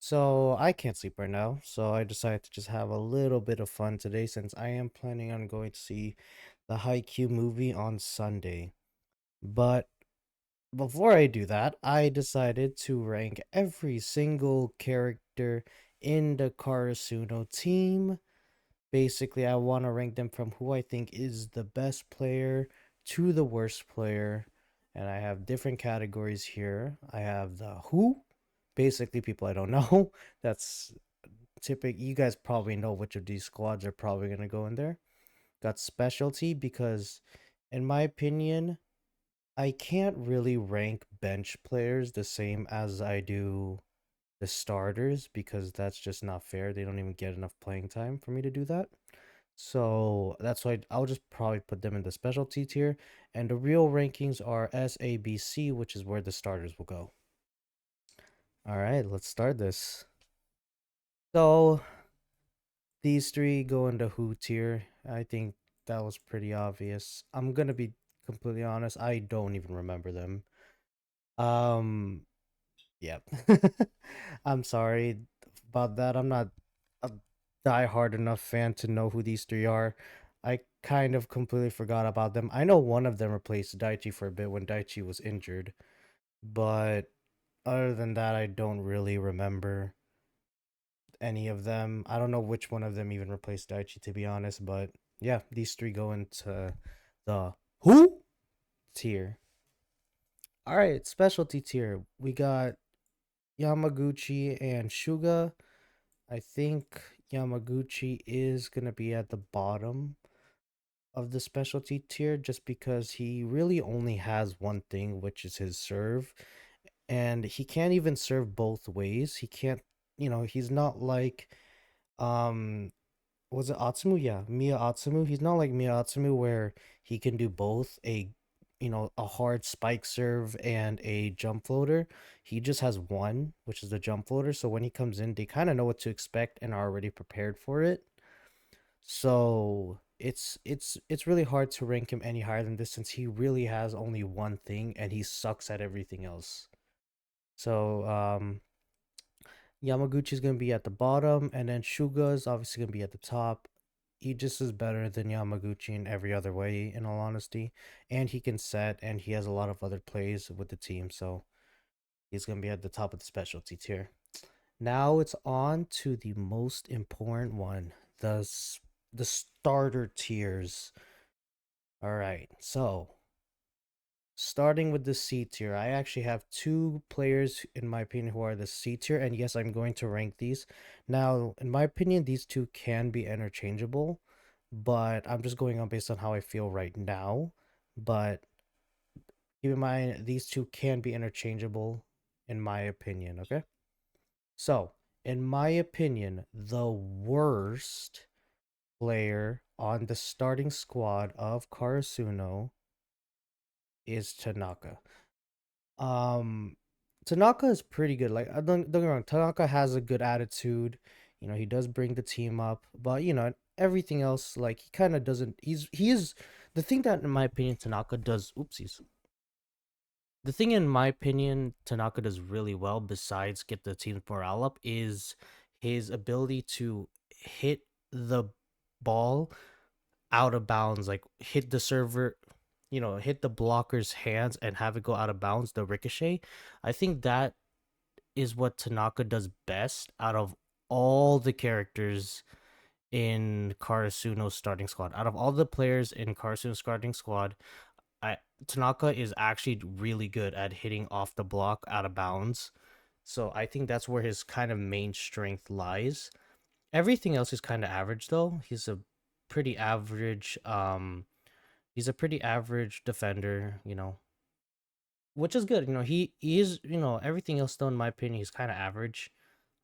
So I can't sleep right now, so I decided to just have a little bit of fun today since I am planning on going to see the Haikyuu movie on Sunday. But before I do that, I decided to rank every single character in the Karasuno team. Basically, I want to rank them from who I think is the best player to the worst player. And I have different categories here. I have the who, basically people I don't know. That's typical. You guys probably know which of these squads are probably going to go in there. Got specialty because, in my opinion, I can't really rank bench players the same as I do the starters because that's just not fair. They don't even get enough playing time for me to do that. So that's why I'll just probably put them in the specialty tier. And the real rankings are S, A, B, C, which is where the starters will go. All right, let's start this. So these three go into who tier. I think that was pretty obvious. I'm gonna be completely honest. I don't even remember them. Um, yep. I'm sorry about that. I'm not a die-hard enough fan to know who these three are. I kind of completely forgot about them. I know one of them replaced Daichi for a bit when Daichi was injured, but other than that, I don't really remember any of them. I don't know which one of them even replaced Daichi, to be honest, but yeah, these three go into the who tier. All right, specialty tier. We got Yamaguchi and Shuga. I think Yamaguchi is going to be at the bottom of the specialty tier just because he really only has one thing, which is his serve. And he can't even serve both ways. He can't, he's not like, um, was it Atsumu? Yeah, Mia Atsumu. He's not like Mia Atsumu where he can do both a hard spike serve and a jump floater. He just has one, which is the jump floater. So when he comes in, they kind of know what to expect and are already prepared for it. So it's really hard to rank him any higher than this since he really has only one thing and he sucks at everything else. So Yamaguchi's gonna be at the bottom, and then Shuga's obviously gonna be at the top. He just is better than Yamaguchi in every other way, in all honesty. And he can set, and he has a lot of other plays with the team, so he's gonna be at the top of the specialty tier. Now it's on to the most important one, the starter tiers. All right, so starting with the C tier, I actually have two players, in my opinion, who are the C tier, and yes, I'm going to rank these. Now, in my opinion, these two can be interchangeable, but I'm just going on based on how I feel right now. But keep in mind, these two can be interchangeable, in my opinion, okay? So, in my opinion, the worst player on the starting squad of Karasuno is Tanaka. Um, Tanaka is pretty good. Like, don't get me wrong, Tanaka has a good attitude. He does bring the team up, but everything else, like he kind of doesn't. He is the thing that, in my opinion, Tanaka does. Oopsies. The thing, in my opinion, Tanaka does really well, besides get the team's morale up, is his ability to hit the ball out of bounds, like hit the server, hit the blocker's hands and have it go out of bounds, the ricochet. I think that is what Tanaka does best out of all the characters in Karasuno's starting squad. Out of all the players in Karasuno's starting squad, I Tanaka is actually really good at hitting off the block out of bounds. So I think that's where his kind of main strength lies. Everything else is kind of average though. Pretty average he's a pretty average defender, which is good. He is, everything else though, in my opinion, he's kind of average.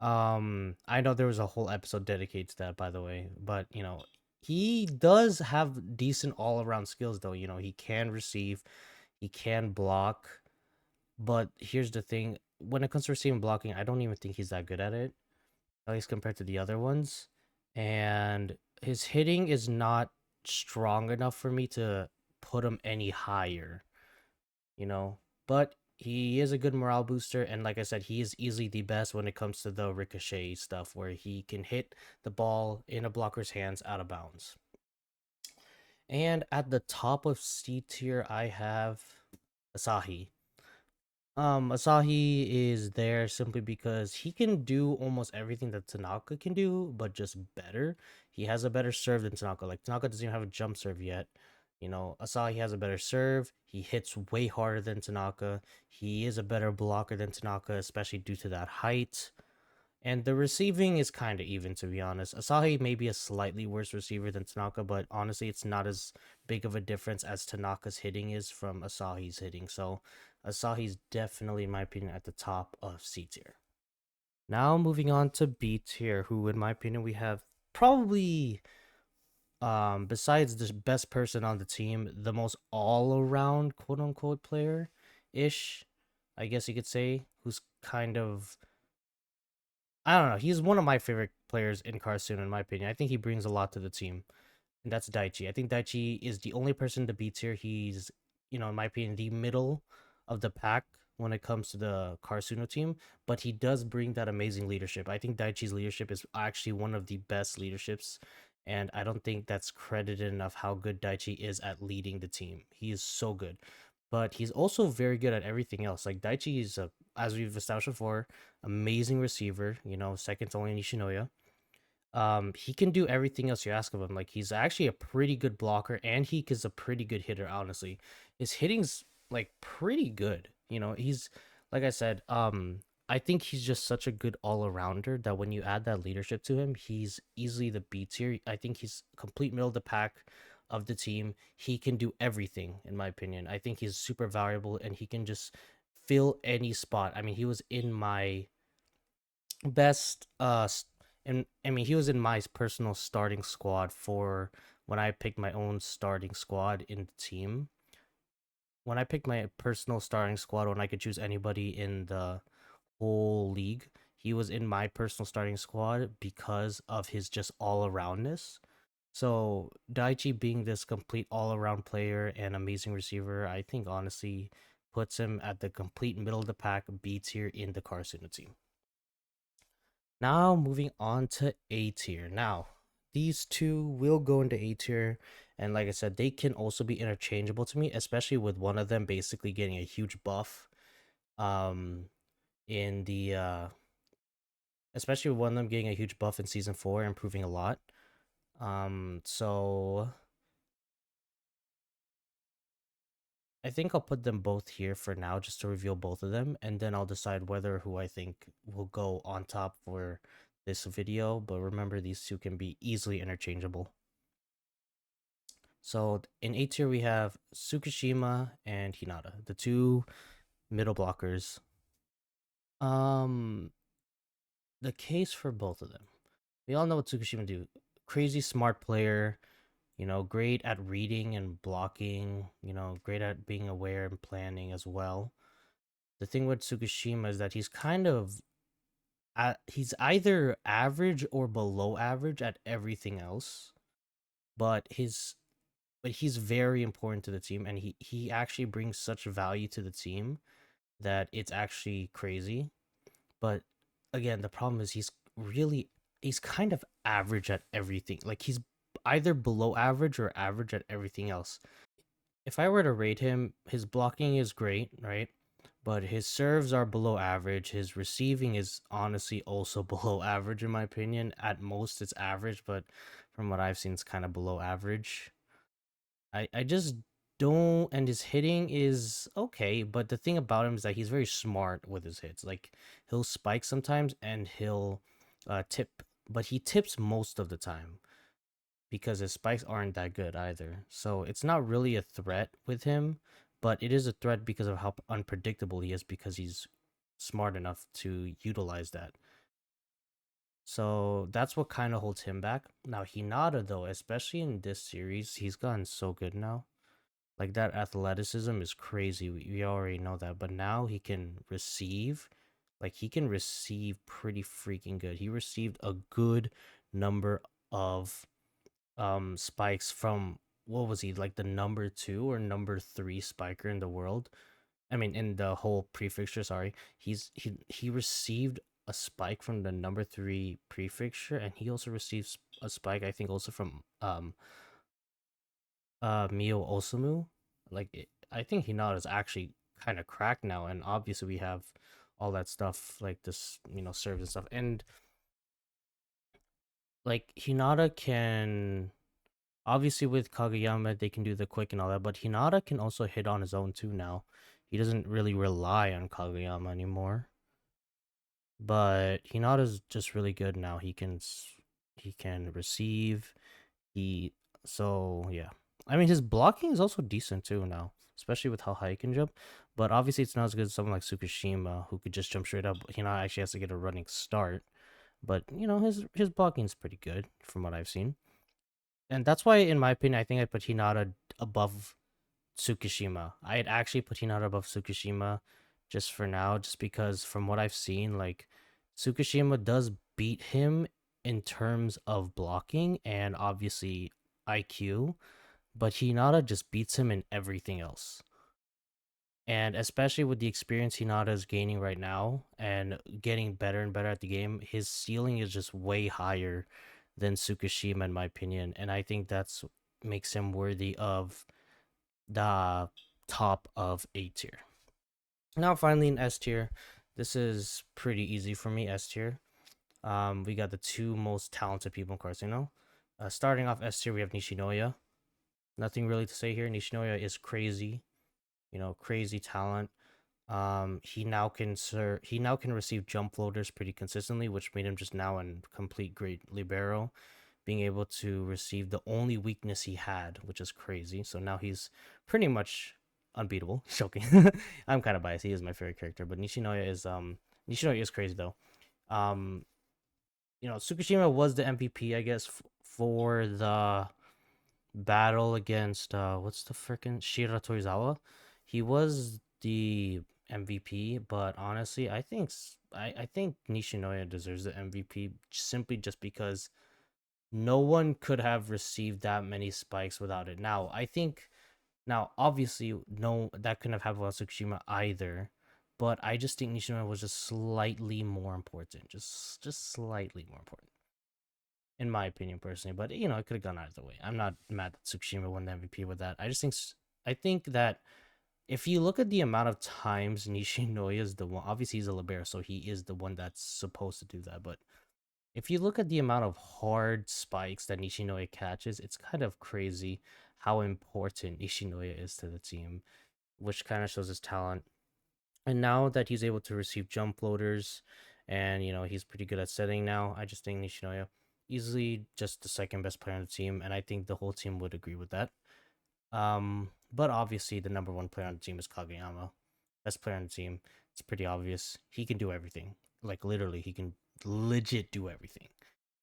I know there was a whole episode dedicated to that, by the way, but he does have decent all around skills though. He can receive, he can block, but here's the thing: when it comes to receiving blocking, I don't even think he's that good at it, at least compared to the other ones. And his hitting is not strong enough for me to put him any higher, you know. But he is a good morale booster, and like I said, he is easily the best when it comes to the ricochet stuff, where he can hit the ball in a blocker's hands out of bounds. And at the top of C tier, I have Asahi. Asahi is there simply because he can do almost everything that Tanaka can do, but just better. He has a better serve than Tanaka. Like Tanaka doesn't even have a jump serve yet. You know, Asahi has a better serve. He hits way harder than Tanaka. He is a better blocker than Tanaka, especially due to that height. And the receiving is kind of even, to be honest. Asahi may be a slightly worse receiver than Tanaka, but honestly, it's not as big of a difference as Tanaka's hitting is from Asahi's hitting. So Asahi's definitely, in my opinion, at the top of C tier. Now moving on to B tier, who, in my opinion, we have probably, besides the best person on the team, the most all around quote unquote player ish, I guess you could say, who's kind of, I don't know. He's one of my favorite players in Karasuno, in my opinion. I think he brings a lot to the team, and that's Daichi. I think Daichi is the only person to beat here. He's, in my opinion, the middle of the pack when it comes to the Karasuno team, but he does bring that amazing leadership. I think Daichi's leadership is actually one of the best leaderships, and I don't think that's credited enough how good Daichi is at leading the team. He is so good, but he's also very good at everything else. Like Daichi is a, as we've established before, amazing receiver. Second to only Nishinoya. He can do everything else you ask of him. Like he's actually a pretty good blocker, and he is a pretty good hitter. Honestly, his hitting's like pretty good. He's, like I said, I think he's just such a good all arounder that when you add that leadership to him, he's easily the B tier. I think he's complete middle of the pack of the team. He can do everything, in my opinion. I think he's super valuable, and he can just fill any spot. I mean, he was in my best and I mean he was in my personal starting squad for when I picked my own starting squad in the team. When I picked my personal starting squad when I could choose anybody in the whole league, he was in my personal starting squad because of his just all aroundness. So Daichi being this complete all around player and amazing receiver, I think honestly puts him at the complete middle of the pack B tier in the Karasuno team. Now moving on to A tier. Now, these two will go into A tier, and like I said, they can also be interchangeable to me, especially with one of them basically getting a huge buff. Um, in the especially with one of them getting a huge buff in season 4, improving a lot. So I think I'll put them both here for now just to reveal both of them, and then I'll decide whether who I think will go on top for this video. But remember, these two can be easily interchangeable. So in A tier, we have Tsukishima and Hinata, the two middle blockers. Um, the case for both of them. We all know what Tsukishima do. Crazy smart player, great at reading and blocking, great at being aware and planning as well. The thing with Tsukishima is that he's kind of he's either average or below average at everything else, but he's very important to the team, and he actually brings such value to the team that it's actually crazy. But again, the problem is he's kind of average at everything. Like he's either below average or average at everything else. If I were to rate him, his blocking is great, right? But his serves are below average. His receiving is honestly also below average, in my opinion. At most, it's average, but from what I've seen, it's kind of below average. I just don't, and his hitting is okay, but the thing about him is that he's very smart with his hits. Like he'll spike sometimes and he'll tip, but he tips most of the time because his spikes aren't that good either. So it's not really a threat with him, but it is a threat because of how unpredictable he is because he's smart enough to utilize that. So that's what kind of holds him back. Now Hinata though, especially in this series, he's gotten so good now. Like that athleticism is crazy. We already know that, but now he can receive. Like he can receive pretty freaking good. He received a good number of spikes from, what was he, like the number 2 or number 3 spiker in the world? I mean, in the whole prefixture. Sorry, he received a spike from the number three prefixture, and he also receives a spike. I think also from Mio Osamu. I think Hinata's actually kind of cracked now, and obviously we have all that stuff like this, serves and stuff, and like Hinata can obviously with Kageyama they can do the quick and all that, but Hinata can also hit on his own too now. He doesn't really rely on Kageyama anymore. But Hinata's just really good now. He can receive. He so yeah. I mean his blocking is also decent too now, especially with how high he can jump. But obviously it's not as good as someone like Tsukishima who could just jump straight up. Hinata actually has to get a running start. But his blocking is pretty good from what I've seen. And that's why in my opinion I think I put Hinata above Tsukishima. I'd actually put Hinata above Tsukishima just for now, just because from what I've seen, like Tsukishima does beat him in terms of blocking and obviously IQ, but Hinata just beats him in everything else. And especially with the experience Hinata is gaining right now and getting better and better at the game, his ceiling is just way higher than Tsukishima in my opinion. And I think that's makes him worthy of the top of A tier. Now, finally, in S tier, this is pretty easy for me. S tier. We got the two most talented people in Karasuno. Starting off S tier, we have Nishinoya. Nothing really to say here. Nishinoya is crazy, crazy talent. He now can receive jump floaters pretty consistently, which made him just now a complete great libero, being able to receive the only weakness he had, which is crazy. So now he's pretty much unbeatable. Joking. I'm kind of biased. He is my favorite character, but Nishinoya is crazy though. Um, Tsukushima was the MVP, I guess, for the battle against what's the freaking Shira Torizawa. He was the MVP, but honestly, I think Nishinoya deserves the MVP simply just because no one could have received that many spikes without it. Now obviously no that couldn't have happened without Tsukushima either. But I just think Nishinoya was just slightly more important. Just slightly more important. In my opinion personally. But it could have gone either way. I'm not mad that Tsukushima won the MVP with that. I think that if you look at the amount of times Nishinoya is the one, obviously he's a libero, so he is the one that's supposed to do that. But if you look at the amount of hard spikes that Nishinoya catches, it's kind of crazy how important Nishinoya is to the team, which kind of shows his talent. And now that he's able to receive jump floaters and he's pretty good at setting now, I just think Nishinoya easily just the second best player on the team, and I think the whole team would agree with that. But obviously the number one player on the team is Kageyama. Best player on the team. It's pretty obvious. He can do everything. Like literally, he can legit do everything.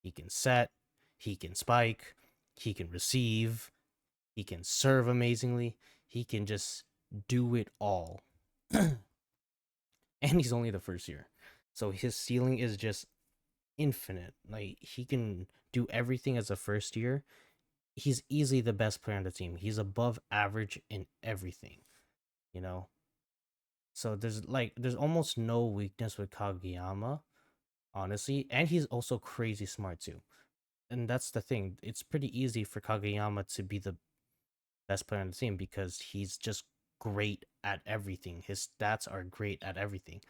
He can set, he can spike, he can receive, he can serve amazingly. He can just do it all. And he's only the first year. So his ceiling is just infinite. Like he can do everything as a first year. He's easily the best player on the team. He's above average in everything, you know. So there's almost no weakness with Kageyama, honestly, and he's also crazy smart too. And that's the thing. It's pretty easy for Kageyama to be the best player on the team because he's just great at everything. His stats are great at everything.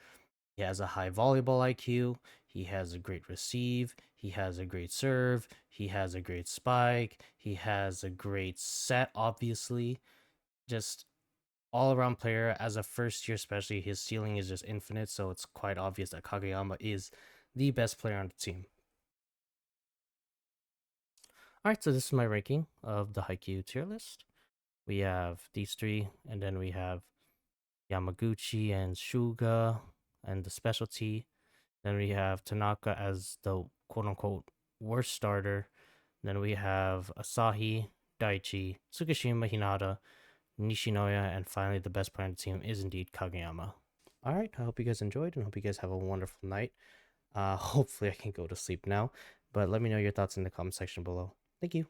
He has a high volleyball IQ. He has a great receive. He has a great serve. He has a great spike. He has a great set, obviously. Just all around player. As a first year, especially, his ceiling is just infinite. So it's quite obvious that Kageyama is the best player on the team. All right, so this is my ranking of the Haikyuu tier list. We have these three, and then we have Yamaguchi and Shuga and the specialty. Then we have Tanaka as the quote unquote worst starter. Then we have Asahi, Daichi, Tsukishima, Hinata, Nishinoya, and finally the best player on the team is indeed Kageyama. All right, I hope you guys enjoyed and hope you guys have a wonderful night. Hopefully I can go to sleep now, but let me know your thoughts in the comment section below. Thank you.